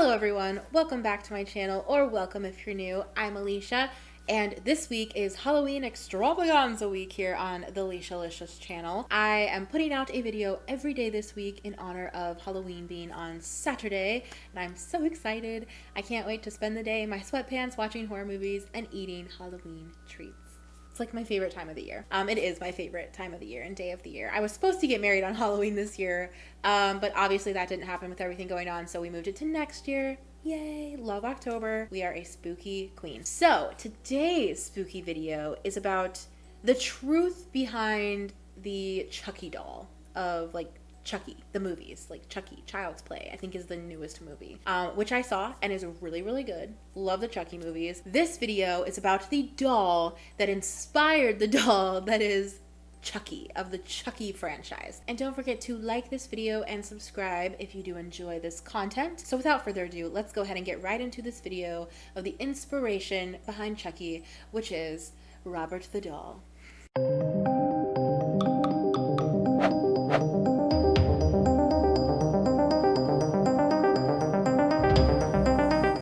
Hello everyone, welcome back to my channel, or welcome if you're new. I'm Alicia, and this week is Halloween Extravaganza week here on the Alicialicious channel. I am putting out a video every day this week in honor of Halloween being on Saturday, and I'm so excited. I can't wait to spend the day in my sweatpants watching horror movies and eating Halloween treats. It's like my favorite time of the year. It is my favorite time of the year and day of the year. I was supposed to get married on Halloween this year, but obviously that didn't happen with everything going on, so we moved it to next year. Yay, love October. We are a spooky queen. So today's spooky video is about the truth behind the Chucky doll of Chucky, the movies, like Chucky, Child's Play, I think is the newest movie, which I saw and is really, really good. Love the Chucky movies. This video is about the doll that inspired the doll that is Chucky, of the Chucky franchise. And don't forget to like this video and subscribe if you do enjoy this content. So without further ado, let's go ahead and get right into this video of the inspiration behind Chucky, which is Robert the doll.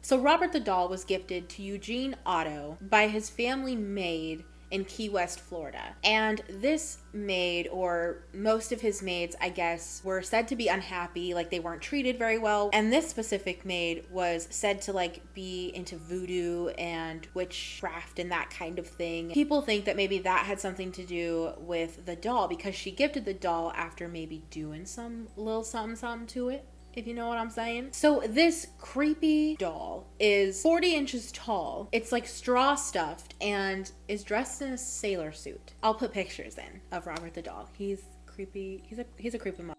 So Robert the doll was gifted to Eugene Otto by his family maid in Key West, Florida. And this maid, or most of his maids, I guess, were said to be unhappy, like they weren't treated very well. And this specific maid was said to be into voodoo and witchcraft and that kind of thing. People think that maybe that had something to do with the doll because she gifted the doll after maybe doing some little something to it, if you know what I'm saying. So this creepy doll is 40 inches tall. It's like straw stuffed and is dressed in a sailor suit. I'll put pictures in of Robert the doll. He's creepy. He's a creepy mother.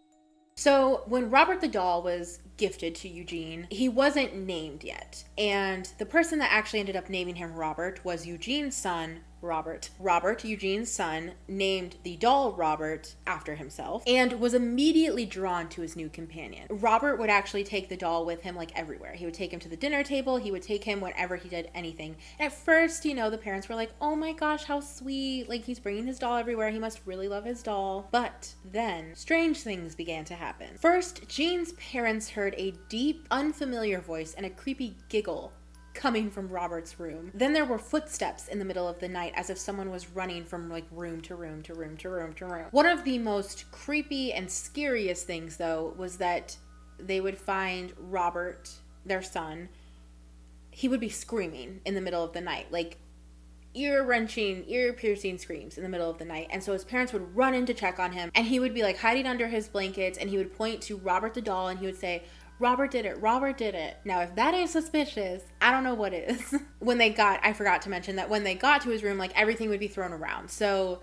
So when Robert the doll was gifted to Eugene, he wasn't named yet. And the person that actually ended up naming him Robert was Eugene's son, Robert. Robert, Eugene's son, named the doll Robert after himself and was immediately drawn to his new companion. Robert would actually take the doll with him everywhere. He would take him to the dinner table. He would take him whenever he did anything. And at first, the parents were like, oh my gosh, how sweet. He's bringing his doll everywhere. He must really love his doll. But then strange things began to happen. First, Gene's parents heard a deep, unfamiliar voice and a creepy giggle coming from Robert's room. Then there were footsteps in the middle of the night as if someone was running from room to room to room to room to room. One of the most creepy and scariest things though was that they would find Robert, their son, he would be screaming in the middle of the night, ear-wrenching, ear-piercing screams in the middle of the night. And so his parents would run in to check on him, and he would be hiding under his blankets, and he would point to Robert the doll and he would say, Robert did it, Robert did it. Now, if that ain't suspicious, I don't know what is. I forgot to mention that when they got to his room, everything would be thrown around. So,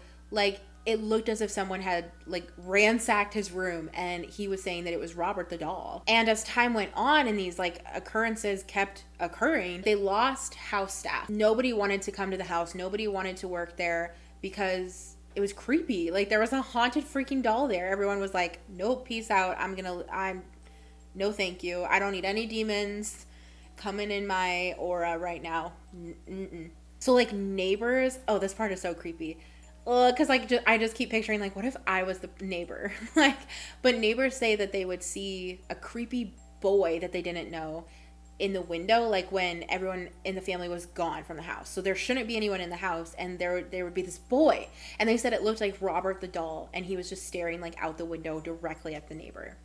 it looked as if someone had, ransacked his room, and he was saying that it was Robert the doll. And as time went on and these, occurrences kept occurring, they lost house staff. Nobody wanted to come to the house. Nobody wanted to work there because it was creepy. There was a haunted freaking doll there. Everyone was like, nope, peace out. No thank you. I don't need any demons coming in my aura right now. So neighbors, oh, this part is so creepy. Because I just keep picturing what if I was the neighbor? But neighbors say that they would see a creepy boy that they didn't know in the window, when everyone in the family was gone from the house. So there shouldn't be anyone in the house, and there would be this boy. And they said it looked like Robert the doll, and he was just staring out the window directly at the neighbor.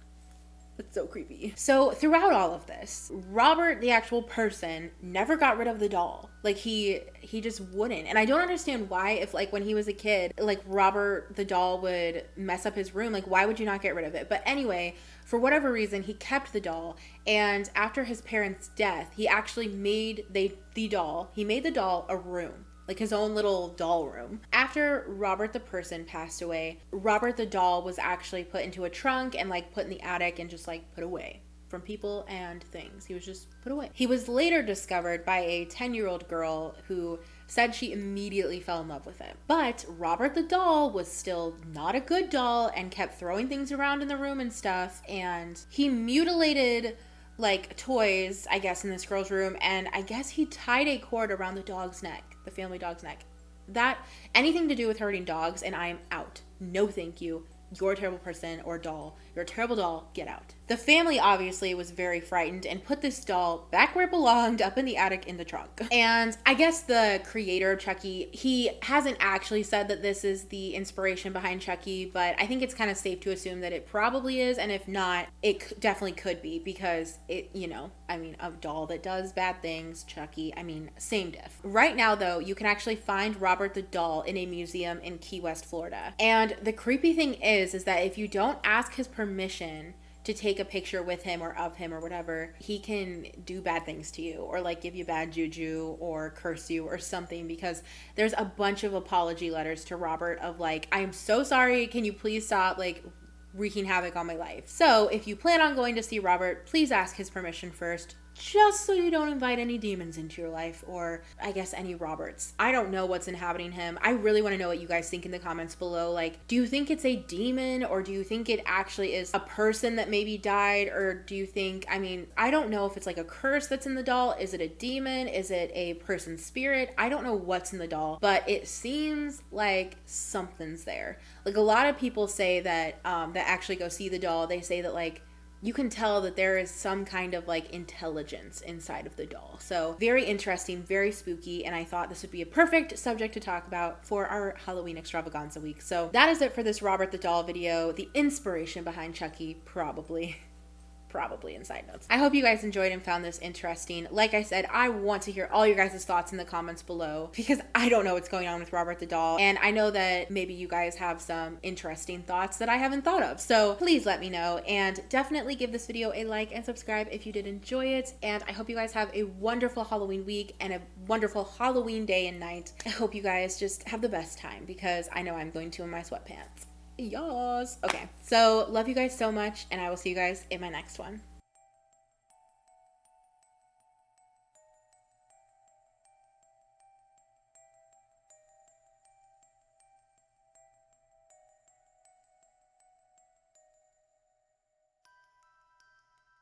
It's so creepy. So throughout all of this, Robert, the actual person, never got rid of the doll. He just wouldn't. And I don't understand why, if when he was a kid, Robert the doll would mess up his room. why would you not get rid of it? But anyway, for whatever reason, he kept the doll. And after his parents' death, he actually made the doll a room. His own little doll room. After Robert the person passed away, Robert the doll was actually put into a trunk and put in the attic and just put away from people and things. He was just put away. He was later discovered by a 10-year-old girl who said she immediately fell in love with it. But Robert the doll was still not a good doll and kept throwing things around in the room and stuff. And he mutilated toys, I guess, in this girl's room. And I guess he tied a cord around the dog's neck. The family dog's neck. That anything to do with hurting dogs, and I am out. No thank you. you're a terrible person, or doll, you're a terrible doll, get out. The family obviously was very frightened and put this doll back where it belonged, up in the attic in the trunk. And I guess the creator of Chucky, he hasn't actually said that this is the inspiration behind Chucky, but I think it's kind of safe to assume that it probably is, and if not, it definitely could be, because it, you know, I mean, a doll that does bad things, Chucky, I mean, same diff. Right now, though, you can actually find Robert the doll in a museum in Key West, Florida. And the creepy thing is that if you don't ask his permission to take a picture with him or of him or whatever, he can do bad things to you, or like give you bad juju or curse you or something, because there's a bunch of apology letters to Robert of like, I'm so sorry, can you please stop like wreaking havoc on my life. So if you plan on going to see Robert, please ask his permission first, just so you don't invite any demons into your life, or I guess any Roberts. I don't know what's inhabiting him. I really want to know what you guys think in the comments below. Like, do you think it's a demon, or do you think it actually is a person that maybe died, or do you think, I mean, I don't know if it's like a curse that's in the doll. Is it a demon? Is it a person's spirit? I don't know what's in the doll, but it seems like something's there. Like, a lot of people say that that actually go see the doll, they say that like you can tell that there is some kind of like intelligence inside of the doll. So very interesting, very spooky, and I thought this would be a perfect subject to talk about for our Halloween extravaganza week. So that is it for this Robert the doll video. The inspiration behind Chucky, probably in side notes. I hope you guys enjoyed and found this interesting. Like I said, I want to hear all your guys' thoughts in the comments below, because I don't know what's going on with Robert the doll, and I know that maybe you guys have some interesting thoughts that I haven't thought of. So please let me know, and definitely give this video a like and subscribe if you did enjoy it. And I hope you guys have a wonderful Halloween week and a wonderful Halloween day and night. I hope you guys just have the best time, because I know I'm going to in my sweatpants. Yes. Okay, so love you guys so much, and I will see you guys in my next one.